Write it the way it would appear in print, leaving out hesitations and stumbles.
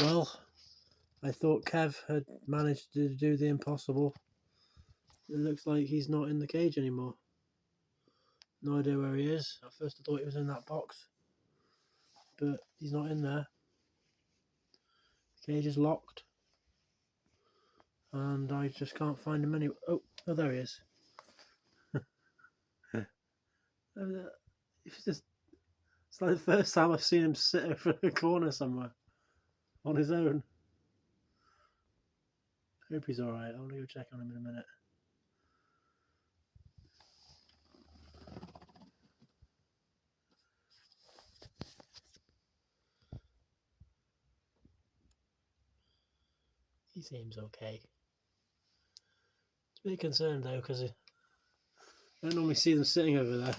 Well, I thought Kev had managed to do the impossible. It looks like he's not in the cage anymore. No idea where he is. At first I thought he was in that box, but he's not in there. The cage is locked, and I just can't find him anywhere. Oh, there he is. It's like the first time I've seen him sit over a corner somewhere on his own. I hope he's alright. I'll go check on him in a minute. He seems okay. It's a bit concerned though, because I don't normally see them sitting over there.